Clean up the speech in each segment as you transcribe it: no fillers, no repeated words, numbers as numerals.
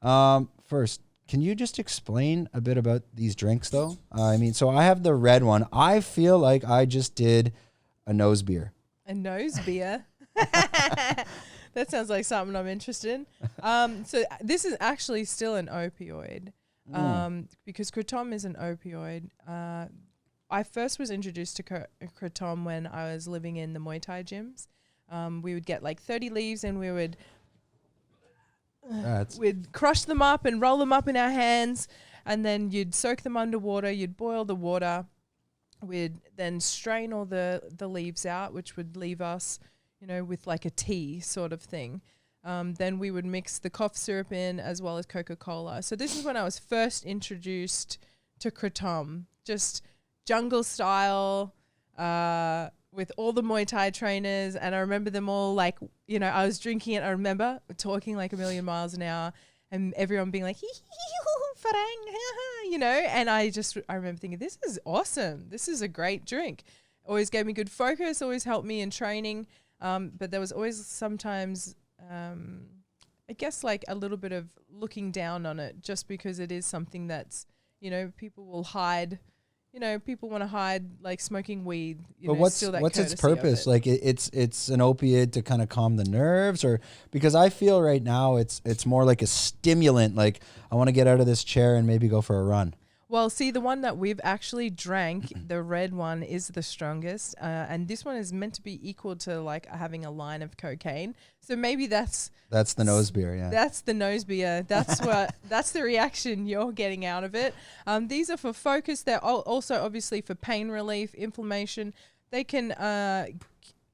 First, can you just explain a bit about these drinks, though? I mean, so I have the red one. I feel like I just did a nose beer. A nose beer? That sounds like something I'm interested in. So this is actually still an opioid because Kratom is an opioid. I first was introduced to Kratom when I was living in the Muay Thai gyms. We would get like 30 leaves and we would we'd crush them up and roll them up in our hands, and then you'd soak them under water, you'd boil the water, we'd then strain all the leaves out, which would leave us, you know, with like a tea sort of thing. Then we would mix the cough syrup in as well as Coca-Cola. So this is when I was first introduced to Kratom, just jungle style, with all the Muay Thai trainers. And I remember them all like, you know, I was drinking it. I remember talking like a million miles an hour and everyone being like, farang, you know, and I remember thinking, this is awesome. This is a great drink. Always gave me good focus, always helped me in training. But there was always sometimes, I guess like a little bit of looking down on it just because it is something that's, you know, people will hide. You know, people want to hide like smoking weed. But what's its purpose? Like it's an opiate to kind of calm the nerves, or because I feel right now it's more like a stimulant. Like I want to get out of this chair and maybe go for a run. Well, see, the one that we've actually drank, the red one, is the strongest, and this one is meant to be equal to like having a line of cocaine. So maybe that's the nose beer, yeah. That's the nose beer. That's that's the reaction you're getting out of it. These are for focus. They're also obviously for pain relief, inflammation. They can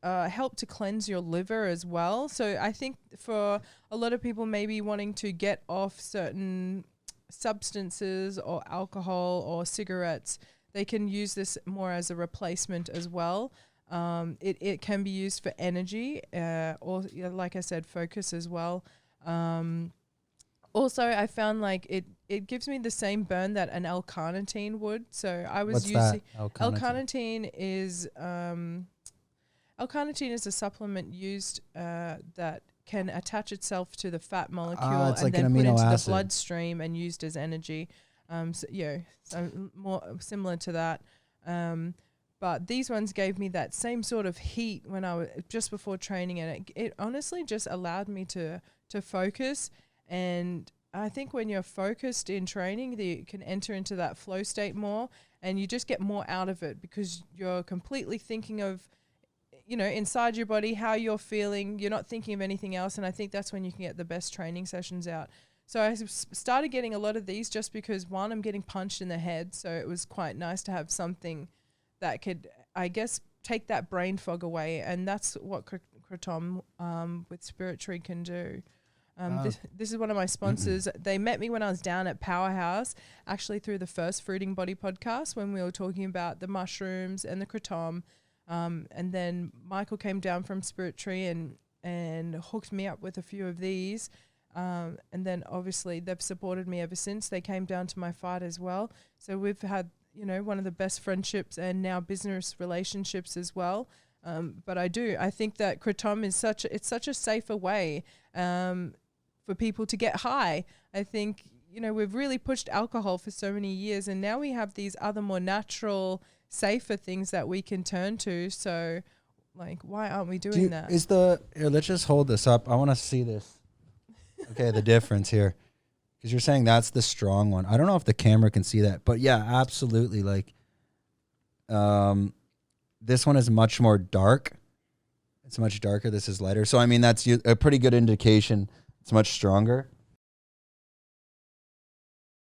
help to cleanse your liver as well. So I think for a lot of people maybe wanting to get off certain substances or alcohol or cigarettes, they can use this more as a replacement as well. It can be used for energy or, you know, like I said, focus as well. Also, I found like it gives me the same burn that an L-carnitine would. So I was using L-carnitine is L-carnitine is a supplement used that can attach itself to the fat molecule and like then put into the bloodstream and used as energy. So more similar to that. But these ones gave me that same sort of heat when I was just before training, and it honestly just allowed me to focus. And I think when you're focused in training, you can enter into that flow state more, and you just get more out of it because you're completely thinking of, you know, inside your body, how you're feeling. You're not thinking of anything else. And I think that's when you can get the best training sessions out. So I started getting a lot of these just because, one, I'm getting punched in the head. So it was quite nice to have something that could, I guess, take that brain fog away. And that's what Kratom with Spiritry can do. This is one of my sponsors. They met me when I was down at Powerhouse, actually through the First Fruiting Body podcast when we were talking about the mushrooms and the Kratom. And then Michael came down from Spiritry and hooked me up with a few of these. And then obviously they've supported me ever since. They came down to my fight as well. So we've had, you know, one of the best friendships and now business relationships as well. But I think that Kratom is such a safer way for people to get high. I think, you know, we've really pushed alcohol for so many years, and now we have these other more natural, safer things that we can turn to. So, like, why aren't we doing that? Here, let's just hold this up. I want to see this. Okay, the difference here. Because you're saying that's the strong one. I don't know if the camera can see that, but yeah, absolutely. Like, this one is much more dark. It's much darker. This is lighter. So, I mean, that's a pretty good indication. It's much stronger.